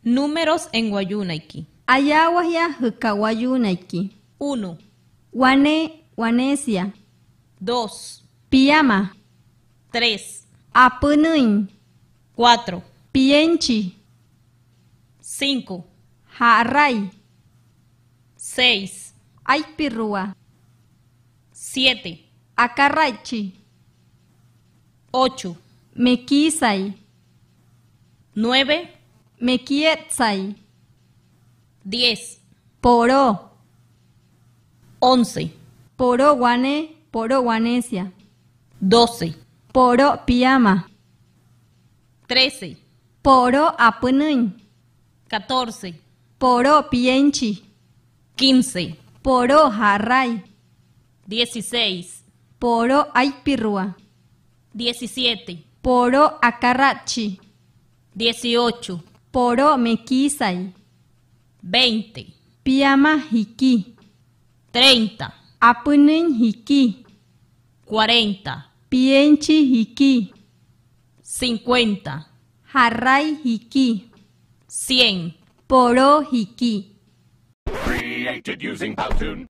Números en Guayunaiki. Ayawahya hukawayunaiki. 1, Wane, wanesia. 2, Piyama. 3, Apunuin. 4, Pienchi. 5, Haray. 6, Aipirrua. 7, Akaraichi. 8, Mekisay. 9, Mekietsay. 10, Poro. 11, Poro wane, poro wanesia. 12, Poro piyama. 13, Poro apunuin. 14, Poro pienchi. 15, Poro haray. 16, Poro aipirrua. 17, Poro akarachi. 18, Poro mekisay. 20, Piyama hiki. 30, Apunuin hiki. 40, Pienchi hiki. 50, Haray hiki. 100. Poro hiki. Created using Powtoon.